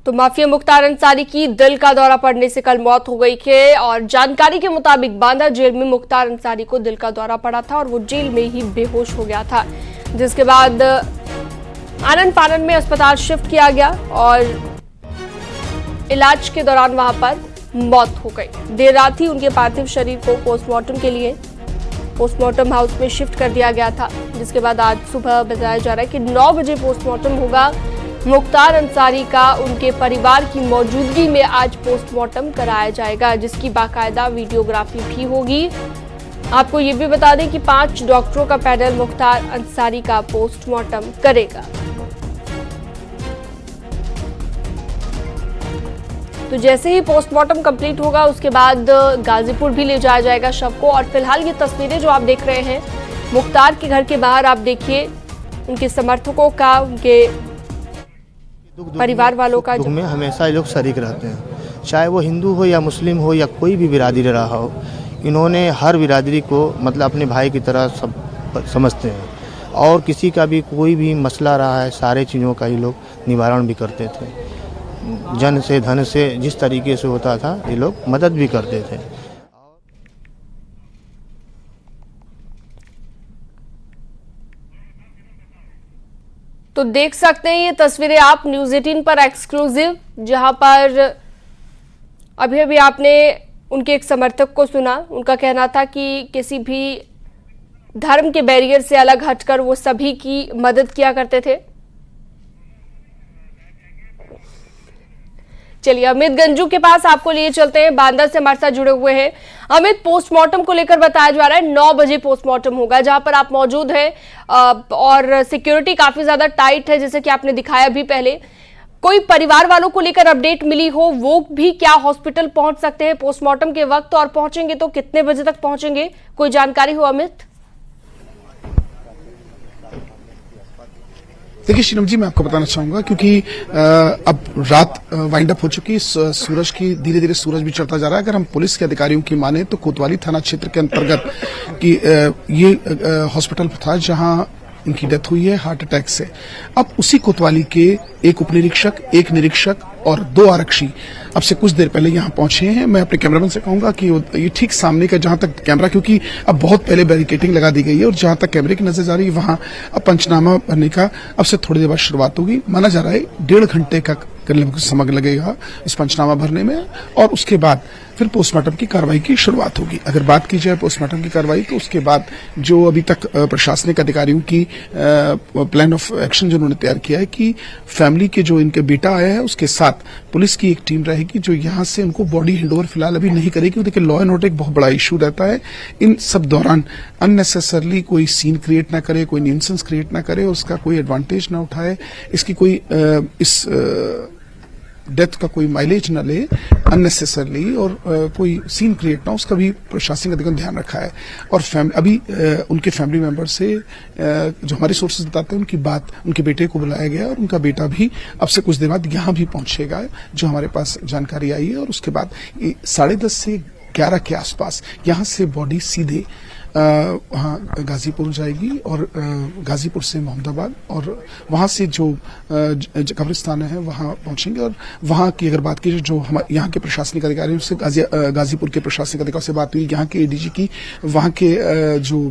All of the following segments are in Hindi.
तो माफिया मुख्तार अंसारी की दिल का दौरा पड़ने से कल मौत हो गई है और जानकारी के मुताबिक बांदा जेल में मुख्तार अंसारी को दिल का दौरा पड़ा था और वो जेल में ही बेहोश हो गया था, जिसके बाद आनन फानन में अस्पताल शिफ्ट किया गया और इलाज के दौरान वहां पर मौत हो गई। देर रात ही उनके पार्थिव शरीर को पोस्टमार्टम के लिए पोस्टमार्टम हाउस में शिफ्ट कर दिया गया था, जिसके बाद आज सुबह बताया जा रहा है कि 9 बजे पोस्टमार्टम होगा। मुख्तार अंसारी का उनके परिवार की मौजूदगी में आज पोस्टमार्टम कराया जाएगा, जिसकी बाकायदा वीडियोग्राफी भी होगी। आपको ये भी बता दें कि 5 डॉक्टरों का पैनल मुख्तार अंसारी का पोस्टमार्टम करेगा। तो जैसे ही पोस्टमार्टम कंप्लीट होगा उसके बाद गाजीपुर भी ले जाया जाएगा शव को। और फिलहाल ये तस्वीरें जो आप देख रहे हैं मुख्तार के घर के बाहर, आप देखिए उनके समर्थकों का, उनके परिवार वालों का में हमेशा ये लोग शरीक रहते हैं, चाहे वो हिंदू हो या मुस्लिम हो या कोई भी बिरादरी रहा हो। इन्होंने हर बिरादरी को मतलब अपने भाई की तरह सब समझते हैं और किसी का भी कोई भी मसला रहा है सारे चीज़ों का ये लोग निवारण भी करते थे। जन से धन से जिस तरीके से होता था ये लोग मदद भी करते थे। तो देख सकते हैं ये तस्वीरें आप न्यूज़ 18 पर एक्सक्लूसिव, जहां पर अभी अभी आपने उनके एक समर्थक को सुना। उनका कहना था कि किसी भी धर्म के बैरियर से अलग हटकर वो सभी की मदद किया करते थे। चलिए अमित गंजू के पास आपको लिए चलते हैं, बांदा से हमारे साथ जुड़े हुए हैं। अमित, पोस्टमार्टम को लेकर बताया जा रहा है 9 बजे पोस्टमार्टम होगा, जहां पर आप मौजूद हैं और सिक्योरिटी काफी ज्यादा टाइट है, जैसे कि आपने दिखाया भी पहले। कोई परिवार वालों को लेकर अपडेट मिली हो, वो भी क्या हॉस्पिटल पहुंच सकते हैं पोस्टमार्टम के वक्त, और पहुंचेंगे तो कितने बजे तक पहुंचेंगे, कोई जानकारी हो अमित? देखिए शीनम जी, मैं आपको बताना चाहूंगा क्योंकि अब रात वाइंड अप हो चुकी, सूरज की धीरे धीरे सूरज भी चढ़ता जा रहा है। अगर हम पुलिस के अधिकारियों की माने तो कोतवाली थाना क्षेत्र के अंतर्गत की ये हॉस्पिटल था जहां इनकी डेथ हुई है हार्ट अटैक से। अब उसी कोतवाली के एक उप निरीक्षक, एक निरीक्षक और 2 आरक्षी अब से कुछ देर पहले यहां पहुंचे हैं। मैं अपने कैमरामैन से कहूंगा कि ये ठीक सामने का जहां तक कैमरा, क्योंकि अब बहुत पहले बैरिकेटिंग लगा दी गई है और जहां तक कैमरे की नजर जा रही है वहां अब पंचनामा भरने का अब से थोड़ी देर बाद शुरुआत होगी। माना जा रहा है 1.5 घंटे का समय लगेगा इस पंचनामा भरने में और उसके बाद फिर पोस्टमार्टम की कार्रवाई की शुरुआत होगी। अगर बात की जाए पोस्टमार्टम की कार्रवाई तो उसके बाद जो अभी तक प्रशासनिक अधिकारियों की प्लान ऑफ एक्शन जो उन्होंने तैयार किया है कि फैमिली के जो इनके बेटा आया है उसके साथ पुलिस की एक टीम रहेगी जो यहां से उनको बॉडी हैंडओवर फिलहाल अभी नहीं करेगी। देखिए लॉ एंड ऑर्डर एक बहुत बड़ा इशू रहता है, इन सब दौरान अननेसेसरली कोई सीन क्रिएट ना करे, कोई न्यूसेंस क्रिएट ना करे और उसका कोई एडवांटेज ना उठाए, इसकी कोई इस डेथ का कोई माइलेज न ले अननेसेसरली और कोई सीन क्रिएट ना, उसका भी प्रशासनिक अधिकारी ध्यान रखा है। और अभी उनके फैमिली मेंबर से जो हमारे सोर्सेज बताते हैं उनकी बात, उनके बेटे को बुलाया गया और उनका बेटा भी अब से कुछ देर बाद यहाँ भी पहुंचेगा, जो हमारे पास जानकारी आई है। और उसके बाद 10:30 से 11 के आसपास यहाँ से बॉडी सीधे वहाँ गाजीपुर जाएगी और गाजीपुर से मोहम्मदाबाद और वहाँ से जो कब्रिस्तान है वहाँ पहुंचेंगे। और वहाँ की अगर बात की जो हमारे यहाँ के प्रशासनिक अधिकारियों से गाजीपुर के प्रशासनिक अधिकारियों से बात हुई, यहाँ के एडीजी की, वहाँ के जो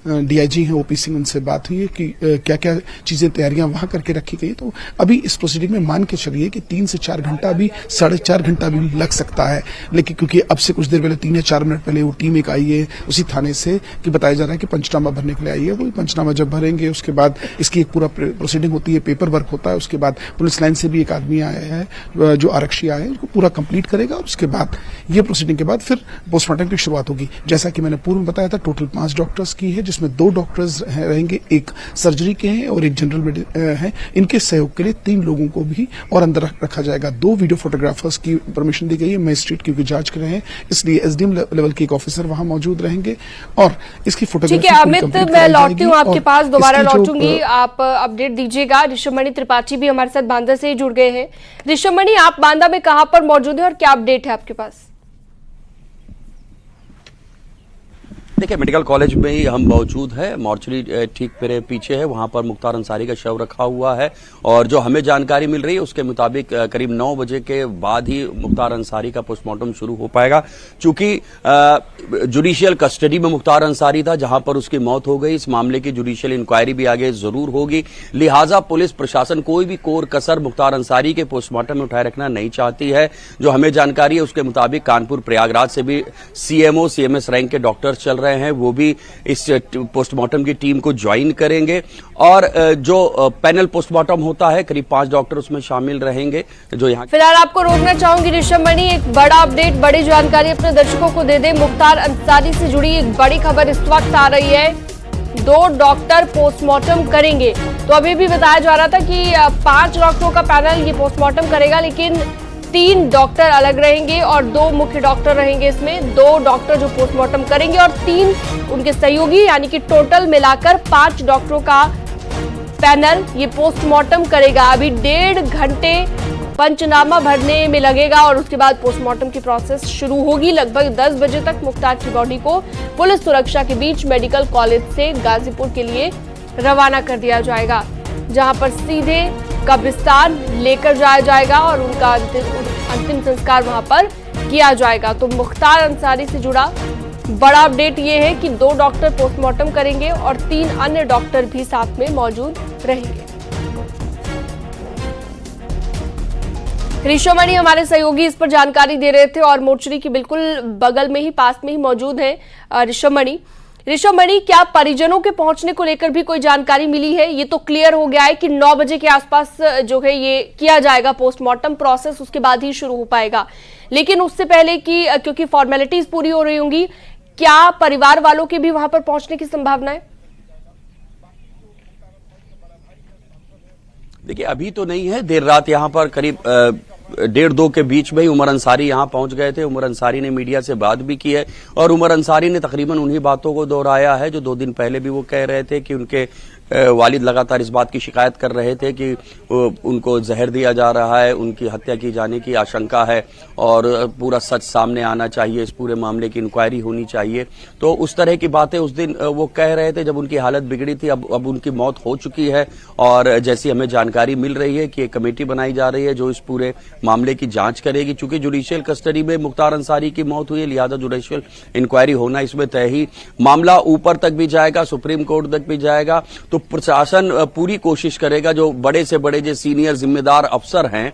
डीआईजी हैं ओपी सिंह, उनसे बात हुई है कि क्या क्या चीजें तैयारियां वहाँ करके रखी गई। तो अभी इस प्रोसीडिंग में मान के चलिए कि 3 से 4 घंटा भी 4.5 घंटा भी लग सकता है, लेकिन क्योंकि अब से कुछ देर पहले 3 या 4 मिनट पहले वो टीम एक आई है उसी थाने से कि बताया जा रहा है कि पंचनामा भरने के लिए आई है। वो पंचनामा जब भरेंगे उसके बाद इसकी एक पूरा प्रोसीडिंग होती है, पेपर वर्क होता है। उसके बाद पुलिस लाइन से भी एक आदमी आया है जो आरक्षी आए हैं, उसको पूरा कंप्लीट करेगा और उसके बाद ये प्रोसीडिंग के बाद फिर पोस्टमार्टम की शुरुआत होगी। जैसा कि मैंने पूर्व में बताया था, टोटल 5 डॉक्टर्स की है, जिसमें 2 डॉक्टर्स रहेंगे, एक सर्जरी के हैं और एक जनरल है। इनके सहयोग के लिए 3 लोगों को भी और अंदर रखा जाएगा। 2 वीडियो फोटोग्राफर्स की परमिशन दी गई है, मजिस्ट्रेट क्योंकि जांच कर रहे हैं, इसलिए एसडीएम लेवल के एक ऑफिसर वहां मौजूद रहेंगे और इसकी फोटोग्राफी। ठीक है अमित, मैं लौटती हूँ आपके पास, दोबारा लौटूंगी, आप अपडेट दीजिएगा। ऋषभमणि त्रिपाठी भी हमारे साथ बांदा से ही जुड़ गए हैं। ऋषभमणि, आप बांदा में कहां पर मौजूद है और क्या अपडेट है आपके पास? देखिए, मेडिकल कॉलेज में ही हम मौजूद है। मॉर्चरी ठीक मेरे पीछे है, वहां पर मुख्तार अंसारी का शव रखा हुआ है और जो हमें जानकारी मिल रही है उसके मुताबिक करीब 9 बजे के बाद ही मुख्तार अंसारी का पोस्टमार्टम शुरू हो पाएगा। चूंकि जुडिशियल कस्टडी में मुख्तार अंसारी था, जहां पर उसकी मौत हो गई, इस मामले की जुडिशियल इंक्वायरी भी आगे जरूर होगी। लिहाजा पुलिस प्रशासन कोई भी कोर कसर मुख्तार अंसारी के पोस्टमार्टम में उठाए रखना नहीं चाहती है। जो हमें जानकारी है उसके मुताबिक कानपुर प्रयागराज से भी सीएमओ सीएमएस रैंक के डॉक्टर चल रहे हैं, वो भी इस पोस्टमार्टम की टीम को ज्वाइन करेंगे और जो पैनल पोस्टमार्टम होता है करीब 5 डॉक्टर उसमें शामिल रहेंगे। जो यहाँ फिलहाल आपको रोकना चाहूंगी ऋषभ मणि, एक बड़ा अपडेट, बड़ी जानकारी अपने दर्शकों को दे दे। मुख्तार अंसारी से जुड़ी एक बड़ी खबर इस वक्त आ रही है, 2 डॉक्टर पोस्टमार्टम करेंगे। तो अभी भी बताया जा रहा था कि 5 डॉक्टरों का पैनल ये पोस्टमार्टम करेगा, लेकिन 3 डॉक्टर अलग रहेंगे और 2 मुख्य डॉक्टर रहेंगे। इसमें 2 डॉक्टर जो पोस्टमार्टम करेंगे और 3 उनके सहयोगी, यानी कि टोटल मिलाकर 5 डॉक्टरों का पैनल ये पोस्टमार्टम करेगा। अभी 1.5 घंटे पंचनामा भरने में लगेगा और उसके बाद पोस्टमार्टम की प्रोसेस शुरू होगी। लगभग 10 बजे तक मुख्तार की बॉडी को पुलिस सुरक्षा के बीच मेडिकल कॉलेज से गाजीपुर के लिए रवाना कर दिया जाएगा, जहां पर सीधे कब्रिस्तान लेकर जाया जाएगा और उनका अंतिम संस्कार वहां पर किया जाएगा। तो मुख्तार अंसारी से जुड़ा बड़ा अपडेट ये है कि 2 डॉक्टर पोस्टमार्टम करेंगे और 3 अन्य डॉक्टर भी साथ में मौजूद रहेंगे। ऋषभ मणि हमारे सहयोगी इस पर जानकारी दे रहे थे और मोर्चरी की बिल्कुल बगल में ही, पास में ही मौजूद है ऋषभ मणि, क्या परिजनों के पहुंचने को लेकर भी कोई जानकारी मिली है? ये तो क्लियर हो गया है कि 9 बजे के आसपास जो है ये किया जाएगा पोस्टमार्टम प्रोसेस, उसके बाद ही शुरू हो पाएगा। लेकिन उससे पहले कि क्योंकि फॉर्मेलिटीज पूरी हो रही होंगी, क्या परिवार वालों के भी वहां पर पहुंचने की संभावना है? देखिए, अभी तो नहीं है। देर रात यहाँ पर करीब 1:30-2 के बीच में ही उमर अंसारी यहाँ पहुंच गए थे। उमर अंसारी ने मीडिया से बात भी की है और उमर अंसारी ने तकरीबन उन्हीं बातों को दोहराया है जो 2 दिन पहले भी वो कह रहे थे कि उनके वालिद लगातार इस बात की शिकायत कर रहे थे कि उनको जहर दिया जा रहा है, उनकी हत्या की जाने की आशंका है और पूरा सच सामने आना चाहिए, इस पूरे मामले की इंक्वायरी होनी चाहिए। तो उस तरह की बातें उस दिन वो कह रहे थे जब उनकी हालत बिगड़ी थी। अब उनकी मौत हो चुकी है और जैसी हमें जानकारी मिल रही है कि एक कमेटी बनाई जा रही है जो इस पूरे मामले की जांच करेगी। चूंकि जुडिशियल कस्टडी में मुख्तार अंसारी की मौत हुई है, लिहाजा जुडिशियल इंक्वायरी होना इसमें तय ही। मामला ऊपर तक भी जाएगा, सुप्रीम कोर्ट तक भी जाएगा। तो प्रशासन पूरी कोशिश करेगा जो बड़े से बड़े जो सीनियर जिम्मेदार अफसर हैं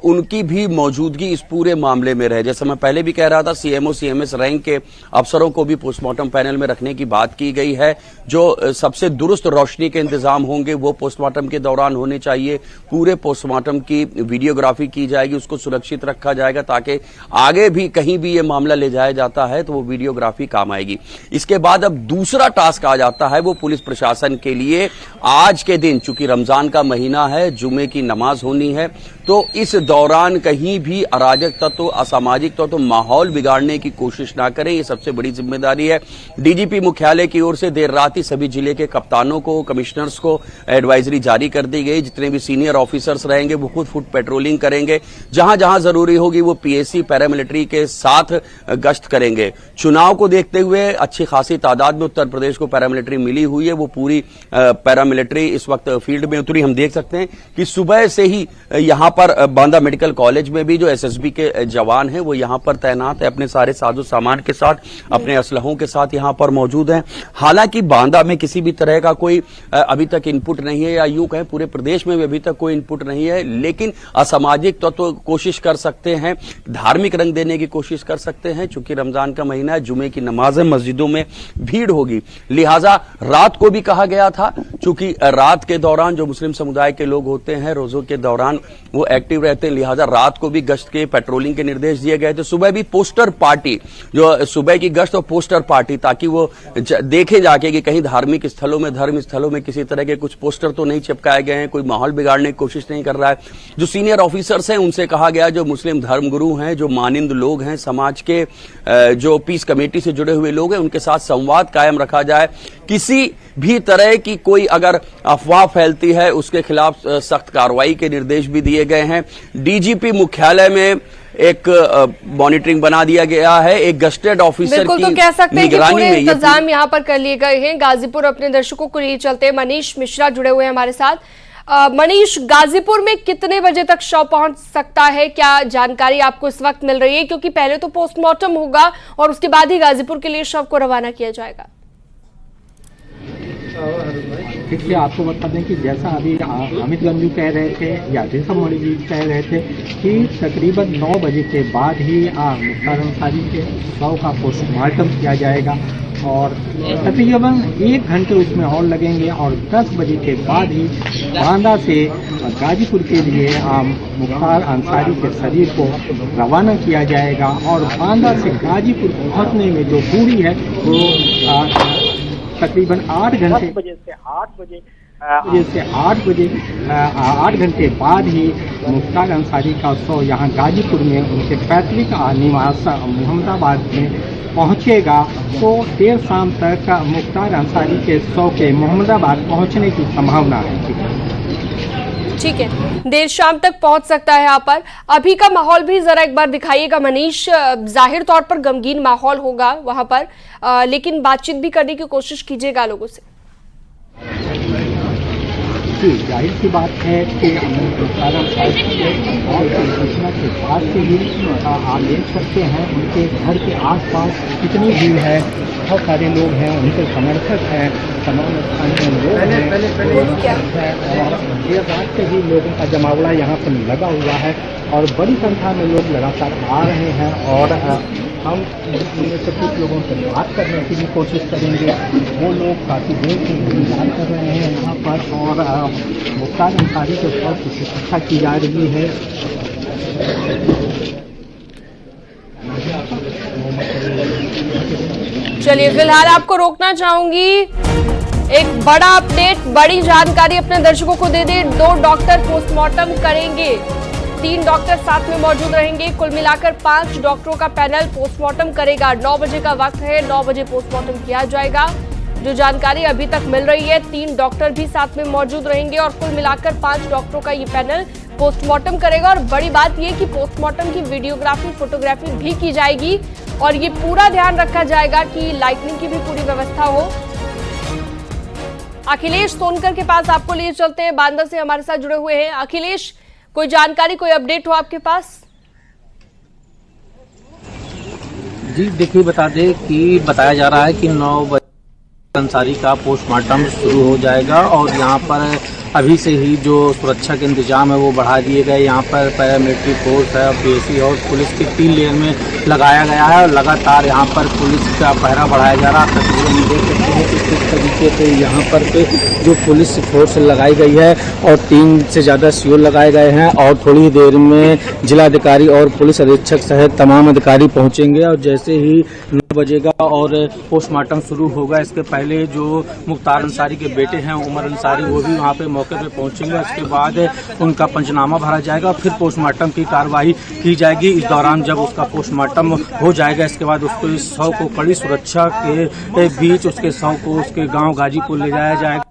उनकी भी मौजूदगी इस पूरे मामले में रहे। जैसे मैं पहले भी कह रहा था, सीएमओ सीएमएस रैंक के अफसरों को भी पोस्टमार्टम पैनल में रखने की बात की गई है। जो सबसे दुरुस्त रोशनी के इंतजाम होंगे वो पोस्टमार्टम के दौरान होने चाहिए। पूरे पोस्टमार्टम की वीडियोग्राफी की जाएगी, उसको सुरक्षित रखा जाएगा ताकि आगे भी कहीं भी ये मामला ले जाया जाता है तो वो वीडियोग्राफी काम आएगी। इसके बाद अब दूसरा टास्क आ जाता है वो पुलिस प्रशासन के लिए। आज के दिन चूंकि रमजान का महीना है, जुमे की नमाज होनी है, तो इस दौरान कहीं भी अराजक तत्व, असामाजिक तत्व माहौल बिगाड़ने की कोशिश ना करें, ये सबसे बड़ी जिम्मेदारी है। डीजीपी मुख्यालय की ओर से देर रात ही सभी जिले के कप्तानों को, कमिश्नर्स को एडवाइजरी जारी कर दी गई। जितने भी सीनियर ऑफिसर्स रहेंगे वो खुद फुट पेट्रोलिंग करेंगे, जहां जहां जरूरी होगी वो पीएसी पैरामिलिट्री के साथ गश्त करेंगे। चुनाव को देखते हुए अच्छी खासी तादाद में उत्तर प्रदेश को पैरामिलिट्री मिली हुई है, वो पूरी पैरामिलिट्री इस वक्त फील्ड में उतरी। हम देख सकते हैं कि सुबह से ही यहां पर बांदा मेडिकल कॉलेज में भी जो एसएसबी के जवान हैं वो यहां पर तैनात है, अपने सारे साजो सामान के साथ, अपने असलहों के साथ यहां पर मौजूद हैं। हालांकि बांदा में किसी भी तरह का कोई अभी तक इनपुट नहीं है, या यूं कहें पूरे प्रदेश में भी अभी तक कोई इनपुट नहीं है, लेकिन असामाजिक तत्व कोशिश कर सकते हैं, धार्मिक रंग देने की कोशिश कर सकते हैं। चूंकि रमजान का महीना है, जुमे की नमाज है, मस्जिदों में भीड़ होगी, लिहाजा रात को भी कहा गया था। चूंकि रात के दौरान जो मुस्लिम समुदाय के लोग होते हैं रोजों के दौरान वो एक्टिव रहते हैं, लिहाजा रात को भी गश्त के, पेट्रोलिंग के निर्देश दिए गए थे। सुबह भी पोस्टर पार्टी, जो सुबह की गश्त और पोस्टर पार्टी, ताकि वो देखे जाके कि कहीं धार्मिक स्थलों में, धर्म स्थलों में किसी तरह के कुछ पोस्टर तो नहीं चिपकाए गए हैं, कोई माहौल बिगाड़ने की कोशिश नहीं कर रहा है। जो सीनियर ऑफिसर्स हैं उनसे कहा गया, जो मुस्लिम धर्मगुरु हैं, जो मानिंद लोग हैं, समाज के जो पीस कमेटी से जुड़े हुए लोग हैं, उनके साथ संवाद कायम रखा जाए। किसी भी तरह की कोई अगर अफवाह फैलती है उसके खिलाफ सख्त कार्रवाई के निर्देश भी दिए गए हैं। डीजीपी मुख्यालय में एक मॉनिटरिंग बना दिया गया है, एक गस्टेड ऑफिसर बिल्कुल, की तो कह सकते हैं कि निगरानी पूरे में ये इंतजाम यहाँ पर कर लिए गए हैं। गाजीपुर अपने दर्शकों को लिए चलते मनीष मिश्रा जुड़े हुए हैं हमारे साथ। मनीष, गाजीपुर में कितने बजे तक शव पहुंच सकता है, क्या जानकारी आपको इस वक्त मिल रही है? क्योंकि पहले तो पोस्टमार्टम होगा और उसके बाद ही गाजीपुर के लिए शव को रवाना किया जाएगा। देखिए, आपको बता दें कि जैसा अभी अमित गंजू कह रहे थे या ऋषभ मणि जी कह रहे थे कि तकरीबन 9 बजे के बाद ही मुख्तार अंसारी के शव का पोस्टमार्टम किया जाएगा और तकरीबन 1 घंटे उसमें और लगेंगे और 10 बजे के बाद ही बांदा से गाजीपुर के लिए मुख्तार अंसारी के शरीर को रवाना किया जाएगा और बांदा से गाजीपुर पहुंचने में जो दूरी है वो तकरीबन 8 घंटे 10 बजे से 8 घंटे बाद ही मुख्तार अंसारी का शव यहाँ गाजीपुर में उनके पैतृक निवास मोहम्मदाबाद में पहुँचेगा। तो देर शाम तक मुख्तार अंसारी के शव के मोहम्मदाबाद पहुँचने की संभावना है। ठीक है, देर शाम तक पहुंच सकता है। यहाँ पर अभी का माहौल भी जरा एक बार दिखाइएगा मनीष। जाहिर तौर पर गमगीन माहौल होगा वहां पर, लेकिन बातचीत भी करने की कोशिश कीजिएगा लोगों से। जी, जाहिर सी बात है कि मुख्तार अंसारी के घटना के बाद से ही आप देख सकते हैं उनके घर के आसपास कितनी भीड़ है, बहुत सारे लोग हैं, उनके समर्थक हैं, तमाम स्थानीय लोग हैं और देर रात से ही लोगों का जमावड़ा यहाँ पर लगा हुआ है और बड़ी संख्या में लोग लगातार आ रहे हैं और हम उनमें से कुछ लोगों से बात करने की भी कोशिश करेंगे। वो लोग काफ़ी देर से इंतजार कर रहे हैं यहाँ पर और मुख्तार अंसारी के साथ सुरक्षा की जा रही है। चलिए, फिलहाल आपको रोकना चाहूंगी। एक बड़ा अपडेट, बड़ी जानकारी अपने दर्शकों को दे दें। 2 डॉक्टर पोस्टमार्टम करेंगे, 3 डॉक्टर साथ में मौजूद रहेंगे। कुल मिलाकर 5 डॉक्टरों का पैनल पोस्टमार्टम करेगा। 9 बजे का वक्त है, 9 बजे पोस्टमार्टम किया जाएगा। जो जानकारी अभी तक मिल रही है, 3 डॉक्टर भी साथ में मौजूद रहेंगे और कुल मिलाकर 5 डॉक्टरों का ये पैनल पोस्टमार्टम करेगा। और बड़ी बात यह कि पोस्टमार्टम की वीडियोग्राफी, फोटोग्राफी भी की जाएगी और ये पूरा ध्यान रखा जाएगा कि लाइटनिंग की भी पूरी व्यवस्था हो। अखिलेश सोनकर के पास आपको लिए चलते हैं, बांदा से हमारे साथ जुड़े हुए हैं। अखिलेश, कोई जानकारी, कोई अपडेट हो आपके पास? जी देखिए, बता दें कि बताया जा रहा है कि 9 बजे अंसारी का पोस्टमार्टम शुरू हो जाएगा और यहाँ पर अभी से ही जो सुरक्षा के इंतजाम है वो बढ़ा दिए गए। यहाँ पर पैरामिलिट्री फोर्स है, पीएसी और पुलिस की 3 लेयर में लगाया गया है और लगातार यहाँ पर पुलिस का पहरा बढ़ाया जा रहा है। तकरीबन देख सकते हैं कि किस तरीके से यहाँ पर जो पुलिस फोर्स लगाई गई है और 3 से ज़्यादा सीओ लगाए गए हैं और थोड़ी देर में जिलाधिकारी और पुलिस अधीक्षक सहित तमाम अधिकारी पहुँचेंगे और जैसे ही 9 बजेगा और पोस्टमार्टम शुरू होगा, इसके पहले जो मुख्तार अंसारी के बेटे हैं उमर अंसारी, वो भी वहाँ पे मौके पे पहुंचेंगे। उसके बाद उनका पंचनामा भरा जाएगा और फिर पोस्टमार्टम की कार्रवाई की जाएगी। इस दौरान जब उसका पोस्टमार्टम हो जाएगा, इसके बाद उसको इस शव को कड़ी सुरक्षा के बीच उसके शव को उसके गांव गाजीपुर ले जाया जाएगा।